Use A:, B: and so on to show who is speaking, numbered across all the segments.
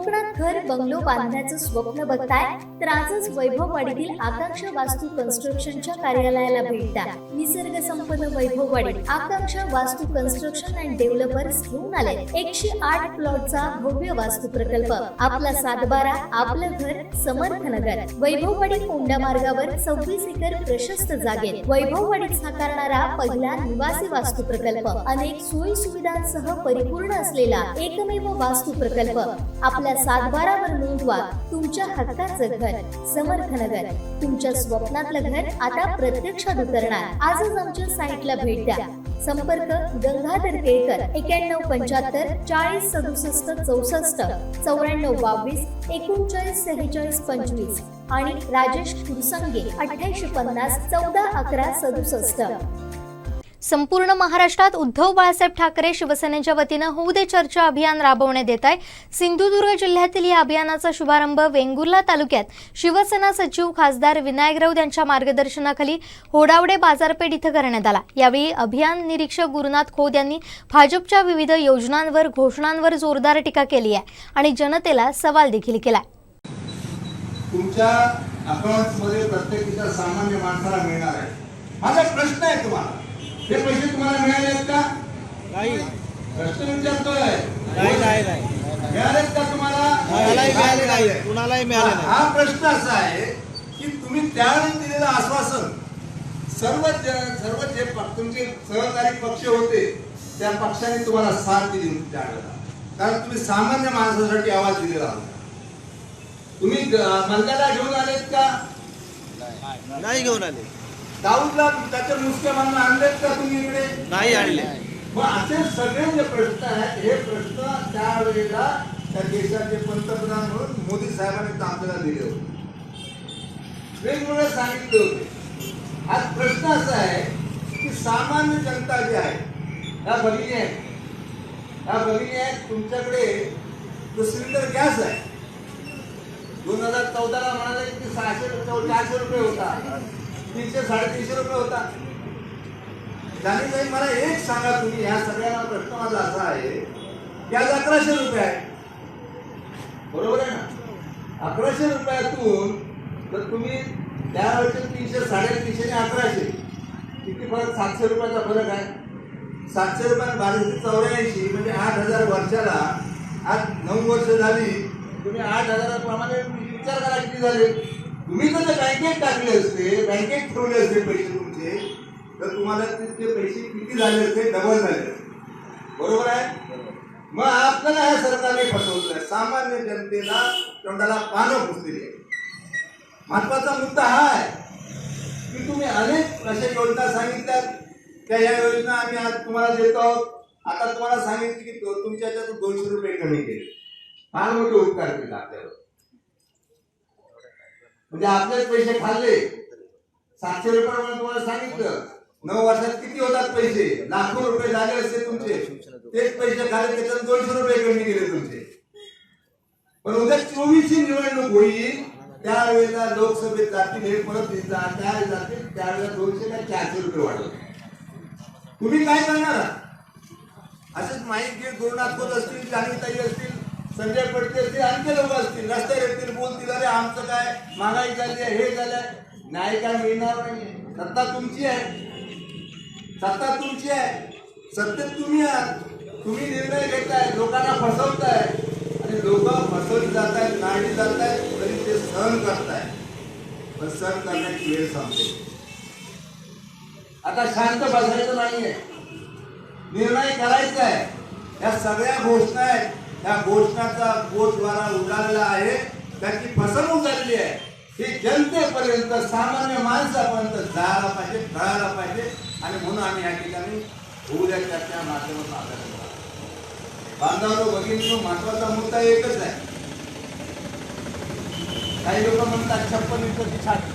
A: कोकणात घर बंगलो बांधण्याचं स्वप्न बघताय तर आजच वैभववाडीतील आकांक्षा वास्तू कन्स्ट्रक्शनच्या कार्यालयाला भेट द्या। निसर्ग संपन्न वैभववाडी आकांक्षा वास्तू कन्स्ट्रक्शन अँड डेव्हलपर्स घेऊन आले 108 प्लॉटचा भव्य वास्तू प्रकल्प। आपला सातबारा, आपलं घर, समर्थ नगर। वैभववाडी कोंडा मार्गावर 26 एकर प्रशस्त जागेत वैभववाडीत साकारणारा पहिला निवासी वास्तू प्रकल्प। अनेक सोयी सुविधांसह परिपूर्ण असलेला एकमेव वास्तू प्रकल्प। आपल्या सातबारावर नोंदवा तुमच्या हक्काचं घर, समर्थ नगर। तुमच्या स्वप्नातलं घर आता प्रत्यक्षात उतरणार। आजच आमच्या साईटला भेट द्या। संपर्क गंगाधर केळकर 9175 40 67 64 94 22 39 46 25 आणि राजेश कुरसंगे 8850 14 11 67।
B: संपूर्ण महाराष्ट्रात उद्धव बाळासाहेब ठाकरे शिवसेनेच्या वतीनं होऊ दे चर्चा अभियान राबवण्यात येत आहे। सिंधुदुर्ग जिल्ह्यातील या अभियानाचा शुभारंभ वेंगुर्ला तालुक्यात शिवसेना सचिव खासदार विनायक राऊत यांच्या मार्गदर्शनाखाली होडावडे बाजारपेठ इथं करण्यात आला। यावेळी अभियान निरीक्षक गुरुनाथ खोत यांनी भाजपच्या विविध योजनांवर, घोषणांवर जोरदार टीका केली आहे आणि जनतेला सवाल देखील केला।
C: तुमच्या अकाउंटमध्ये प्रत्येकीच्या सामान्य माणसाला मिळणार आहे। माझा प्रश्न आहे तुम्हाला, हे पैसे तुम्हाला मिळाले आहेत का?
D: नाही।
C: प्रश्न विचारतोय।
D: नाही
C: मिळालेत का तुम्हाला?
D: मिळाले नाही, कुणालाही मिळाले नाही।
C: हा प्रश्न असा आहे की तुम्ही त्यावेळी दिलेलं आश्वासन सर्व जे तुमचे सहकारी पक्ष होते त्या पक्षाने तुम्हाला साथ दिली होती त्यावेळेला, कारण तुम्ही सामान्य माणसासाठी आवाज दिलेला होता। तुम्ही मंदाला घेऊन आलेत का?
D: नाही घेऊन आले।
C: दाऊदला त्याच्या मुस्लिमांना आणलेत का तुम्ही इकडे?
D: नाही आणले।
C: मग असे सगळे जे प्रश्न आहेत, हे प्रश्न त्यावेळेला त्या देशाचे पंतप्रधान म्हणून मोदी साहेबांनी आपल्याला दिले होते, वेगवेगळे सांगितले होते। आज प्रश्न असा आहे की सामान्य जनता जी आहे, या भगिनी आहेत, तुमच्याकडे जो सिलेंडर गॅस आहे 2014ला म्हणाले की 400 रुपये होता, 300-350 रुपये होता। जानी नाही, मला एक सांगा तुम्ही, ह्या सगळ्यांना प्रश्न माझा असा आहे की आज 1100 रुपये आहे, बरोबर आहे ना? 1100 रुपयातून तर तुम्ही त्यावेळेचे 300, 350 आणि 1100 किती फरक? 700 रुपयाचा फरक आहे। 700 रुपये 1284 म्हणजे 8000 वर्षाला। आज 9 वर्ष झाली, तुम्ही 8000 प्रमाणे विचार करा किती झाले। तुम्ही जर बँकेत टाकले असते, बँकेत ठेवले असते पैसे तुमचे, तर तुम्हाला तितके पैसे किती झाले असते? डबल झाले असते, बरोबर आहे? मग आपल्याला ह्या सरकारने फसवलंय, सामान्य जनतेला तोंडाला पानं पुसलेली आहे। महत्वाचा मुद्दा हा आहे की तुम्ही अनेक अशा योजना सांगितल्यात, त्या या योजना आम्ही आज तुम्हाला देतो आहोत। आता तुम्हाला सांगितलं की तुमच्या ह्याच्यातून 200 रुपये कमी केले, फार मोठे उपकार केले आपल्यावर। म्हणजे आपलेच पैसे खाल्ले। 700 रुपये तुम्हाला सांगितलं, 9 वर्षात किती होतात पैसे? लाखो रुपये झाले असते तुमचे, तेच पैसे खाल्ले, त्याच्यात 200 रुपये कमी केले तुमचे। पण उद्या 24ची निवडणूक होईल, त्यावेळेला लोकसभेत जातील, हे परत त्यावेळेला जातील, त्यावेळेला 200 का 400 रुपये वाढवतील। तुम्ही काय करणार? असेच माहीत घे, गुरुनाथ खोत असतील, जानीताई असतील, संजय पडते असतील, आणखी लोक असतील, रस्त्यावर येतील, बोलतील, अरे आमचं काय महागाई झाली आहे, हे झालंय। नाही, काय मिळणार नाही। सत्ता तुमची आहे, सत्ता तुमची आहे, सत्तेत तुम्ही आहात, तुम्ही निर्णय घेताय, लोकांना फसवताय आणि लोक फसवली जात आहेत, नाडी जात आहेत, तरी ते सहन करताय। पण सहन करण्याची वेळ संपते, आता शांत बसायचं नाहीये, निर्णय करायचा आहे। या सगळ्या घोषणा आहेत, त्या घोषणाचा गोषवारा उडालेला आहे, त्याची फसवणूक झालेली आहे। ही जनतेपर्यंत, सामान्य माणसापर्यंत जायला पाहिजे, कळायला पाहिजे, आणि म्हणून आम्ही या ठिकाणी होऊ द्या चर्चा माध्यमातून आपल्याला बांधवांनो, भगिनींनो, महत्वाचा मुद्दा एकच आहे। काही लोक म्हणतात 56 इंचाची छाती,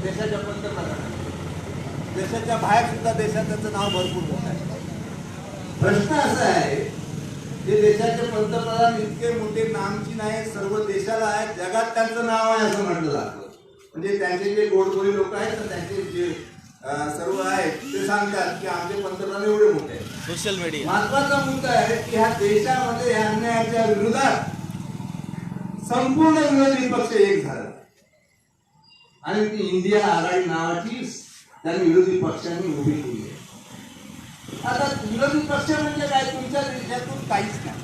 C: देशाच्या पंतप्रधान, देशाच्या बाहेर सुद्धा देशात त्याचं नाव भरपूर मोठं आहे। प्रश्न असा आहे की देशाचे पंतप्रधान इतके मोठे नामची नाही, सर्व देशाला आहे, जगात त्यांचं नाव आहे असं म्हटलं जातं। म्हणजे त्यांचे जे गोडबोली लोक आहेत, त्यांचे जे सर्व आहेत ते सांगतात की आमचे पंतप्रधान एवढे मोठे आहेत.
D: सोशल मीडिया
C: महत्वाचा मुद्दा आहे की ह्या देशामध्ये या अन्यायाच्या विरोधात संपूर्ण विरोधी पक्ष एक झाला आणि ती इंडिया आघाडी नावाची त्यांनी विरोधी पक्षांनी उभी केली आहे. आता विरोधी पक्ष म्हणजे काय? तुमच्या देशातून काहीच नाही.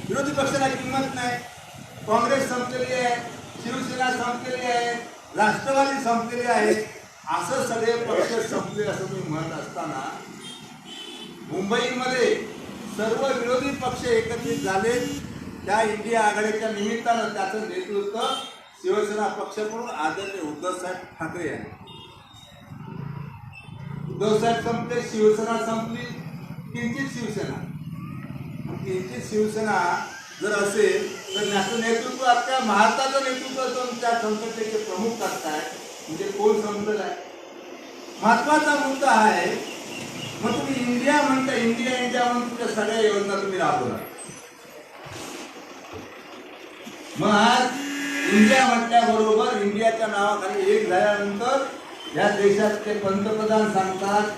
C: विरोधी पक्षाला किंमत नाही. काँग्रेस संपलेली आहे, शिवसेना संपलेली आहे, राष्ट्रवादी संपलेली आहे, असं सगळे पक्ष संपले असं तुम्ही म्हणत असताना मुंबईमध्ये सर्व विरोधी पक्ष एकत्रित झाले. त्या इंडिया आघाडीच्या निमित्तानं त्याचं नेतृत्व शिवसेना पक्ष म्हणून आदरणीय उद्धवसाहेब ठाकरे यांनी. उद्धवसाहेब संपले, शिवसेना संपली, किंचित शिवसेना. किंचित शिवसेना जर असेल तर त्याचं नेतृत्व अख्ख्या भारताचं नेतृत्व करून त्या संघटनेचे प्रमुख करताय म्हणजे कोण संपलेला आहे? महत्वाचा मुद्दा आहे. मग तुम्ही इंडिया म्हणता, इंडिया इंडिया म्हणून तुमच्या सगळ्या योजना तुम्ही राबवला. मग आज इंडिया म्हटल्याबरोबर इंडियाच्या नावाखाली एक झाल्यानंतर या देशातले पंतप्रधान सांगतात,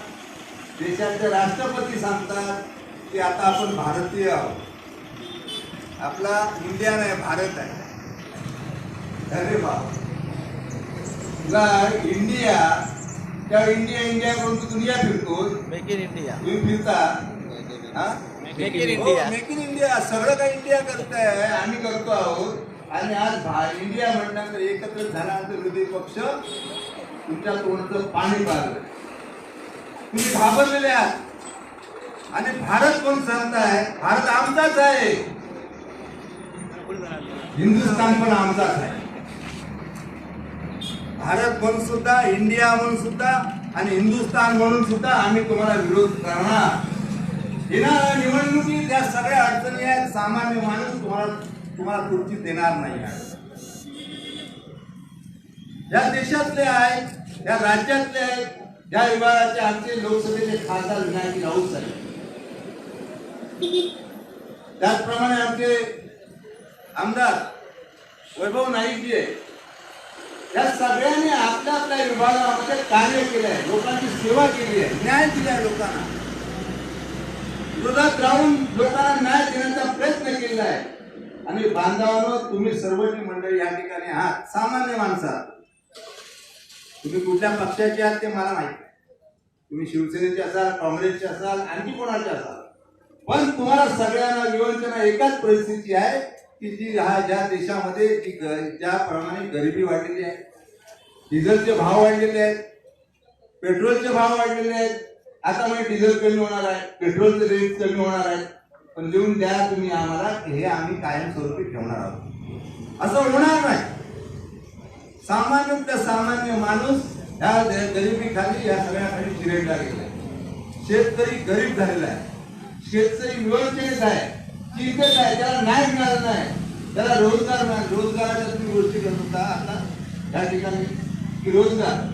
C: देशाचे राष्ट्रपती सांगतात की आता आपण भारतीय आहोत. आपला इंडिया नाही, भारत आहे. अरे बाप, तुला इंडिया त्या इंडिया इंडिया करून तू दुनिया फिरतो.
D: Make in India.
C: तुम्ही फिरता हा?
D: Make in India.
C: Make in India सगळं काही इंडिया करताय, आम्ही करतो आहोत. आणि आज इंडिया म्हटल्यानंतर एकत्र झाल्यानंतर विरोधी पक्ष तुमच्या तोंडचं पाणी पाजलं. तुम्ही घाबरलेले आहात आणि भारत कोण सांगताय? भारत आमचाच आहे, हिंदुस्थान पण आमचाच आहे. भारत म्हणून सुद्धा, इंडिया म्हणून सुद्धा आणि हिंदुस्थान म्हणून सुद्धा आम्ही तुम्हाला विरोध करणार. येणाऱ्या निवडणुकीत या सगळ्या अडचणी आहेत. सामान्य माणूस तुम्हाला खुर्ची देणार नाही आहे. या देशातले आहेत, या राज्यातले आहेत, या विभागाचे आमचे लोकसभेचे खासदार विनायक राऊत साहेब, त्याचप्रमाणे आमचे आमदार वैभव नाईक आहे. या सगळ्यांनी आपल्या आपल्या विभागामध्ये कार्य केलं आहे, लोकांची सेवा केली आहे, न्याय दिला आहे. लोकांना विरोधात राहून लोकांना न्याय देण्याचा प्रयत्न केला आहे. आणि बांधवांनो, तुम्ही सर्वची मंडळी या ठिकाणी आहात, सामान्य माणसा. तुम्ही कुठल्या पक्षाचे आहात ते मला माहिती आहे. तुम्ही शिवसेनेचे असाल, काँग्रेसचे असाल, आणखी कोणाचे असाल, पण तुम्हाला सगळ्यांना विवंचना एकाच परिस्थिती आहे की जी ज्या देशामध्ये ज्याप्रमाणे गरिबी वाढलेली आहे, डिझेलचे भाव वाढलेले आहेत, पेट्रोलचे भाव वाढलेले आहेत. आता म्हणजे डिझेल कमी होणार आहे, पेट्रोलचे रेट कमी होणार आहेत, पण लिहून द्या तुम्ही आम्हाला की हे आम्ही कायमस्वरूपी ठेवणार आहोत. असं होणार नाही. सामान्य माणूस ह्या गरिबीखाली, या सगळ्याखाली चिरडला गेला आहे. शेतकरी गरीब झालेला आहे, शेतकरी विवंचित आहे, चिंतेत आहे, त्याला न्याय मिळाला नाही, त्याला रोजगार मिळाला. रोजगाराच्या तुम्ही गोष्टी करत होता आता या ठिकाणी की रोजगार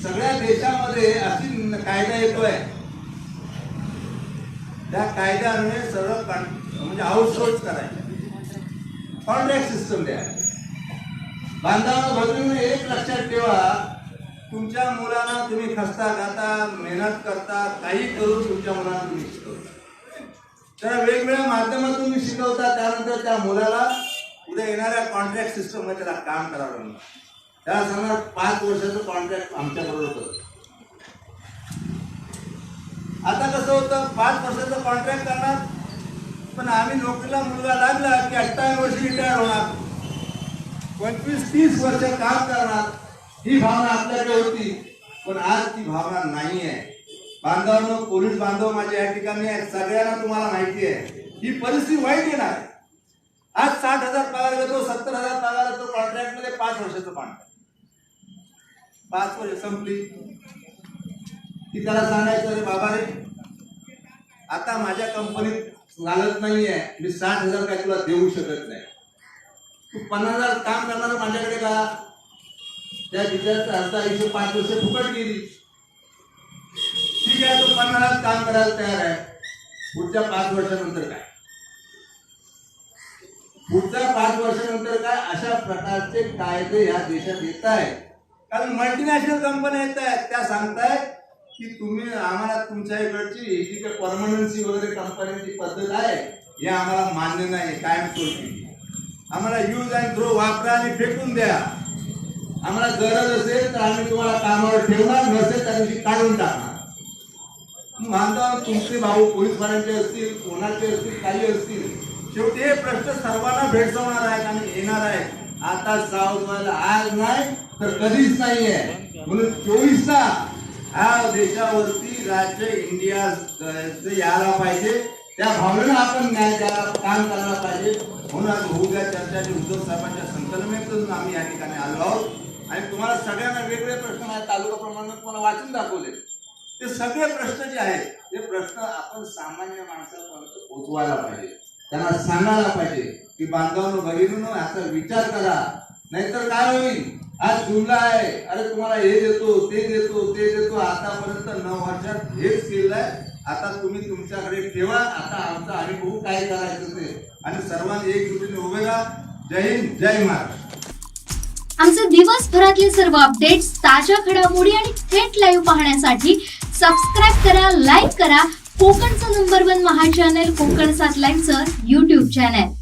C: सगळ्या देशामध्ये अशी कायदा येतोय, त्या कायद्याने सर्व म्हणजे आउटसोर्स करायचं, कॉन्ट्रॅक्ट सिस्टम द्या. बांधवांना बदलून एक लक्षात ठेवा, तुमच्या मुलांना तुम्ही खस्ता खाता, मेहनत करता, काही करून तुमच्या मुलांना तुम्ही शिकवता. त्याला वेगवेगळ्या माध्यमातून तुम्ही शिकवता. त्यानंतर त्या मुलाला उद्या येणाऱ्या कॉन्ट्रॅक्ट सिस्टम मध्ये त्याला काम करावं लागणार. त्याला सांगणार 5 वर्षाचं कॉन्ट्रॅक्ट आमच्याबरोबर करतो. आता कसं होतं, 5 वर्षाचं कॉन्ट्रॅक्ट करणार, पण आम्ही नोकरीला मुलगा लागला की 58 वर्षी रिटायर होणार, 25-30 वर्ष काम करणार. ही भावना आपल्याकडे होती, पण आज ती भावना नाही आहे. बांधवांनो, पोलीस बांधव माझ्या या ठिकाणी आहेत, सगळ्यांना तुम्हाला माहिती आहे ही परिस्थिती वाईट येणार आहे. आज 60,000 पगार देतो, 70,000 पगार देतो कॉन्ट्रॅक्ट मध्ये, 5 वर्षाचं कॉन्ट्रॅक्ट, 5 वर्ष संपली की त्याला सांगायचं, अरे बाबा रे, आता माझ्या कंपनीत चालत नाहीये, मी 60,000 काय तुला देऊ शकत नाही, तू 50,000 काम करणार माझ्याकडे का? त्या विद्यार्थी अर्धा आयुष्य 5 वर्ष फुकट गेली. ठीक आहे, तो 50,000 काम करायला तयार आहे. पुढच्या 5 वर्षानंतर काय? पुढच्या 5 वर्षानंतर काय? अशा प्रकारचे कायदे या देशात येत आहेत. कारण मल्टीनॅशनल कंपन्या येत आहेत त्या सांगतायत की तुम्ही आम्हाला तुमच्या इकडची जी काही परमनन्सी वगैरे कंपन्यांची पद्धत आहे हे आम्हाला मान्य नाही, कायमस्वरूपी आम्हाला यूज अँड थ्रो वापरा आणि फेकून द्या. आम्हाला गरज असेल तर आम्ही तुम्हाला कामावर ठेवणार, नसेल त्या दिवशी काढून टाकणार. मानता तुमचे भाऊ पोलीसवाल्यांचे असतील, कोणाचे असतील, काही असतील, शेवटी हे प्रश्न सर्वांना भेडसावणार आहेत आणि येणार आहेत. आता सावध व्हायला आज नाही तर कधीच नाही आहे. म्हणून 24ला ह्या देशावरती राज्य इंडिया यायला पाहिजे, त्या भावनेनं आपण न्याय द्यायला काम करायला पाहिजे. म्हणून आज होऊ द्या चर्चा उद्धव साहेबांच्या संकल्पनेतून आम्ही या ठिकाणी आलो आहोत आणि तुम्हाला सगळ्यांना वेगवेगळे प्रश्न माझ्या तालुका प्रमाणे तुम्हाला वाचून दाखवले. ते सगळे प्रश्न जे आहेत ते प्रश्न आपण सामान्य माणसापर्यंत पोहोचवायला पाहिजे, त्यांना सांगायला पाहिजे की बांधवांनो भगिनींनो याचा विचार करा, नाहीतर काय होईल. आज जुमला आहे, अरे तुम्हाला हे देतो ते देतो ते देतो, आतापर्यंत 9 वर्षात हेच केलंय, आता तुम्ही तुमच्याकडे ठेवा, आता आमचा आम्ही बघू काय करायचं ते. आणि सर्वांनी एकजुटीने उभे राहा. जय हिंद, जय महाराष्ट्र.
B: आमचे दिवसभरातले सर्व अपडेट्स, ताज्या घडामोडी आणि थेट लाईव्ह पाहण्यासाठी सबस्क्राईब करा, लाईक करा कोकणचं नंबर 1 महा चॅनल कोकण 7 लाईव्हचं YouTube चॅनल.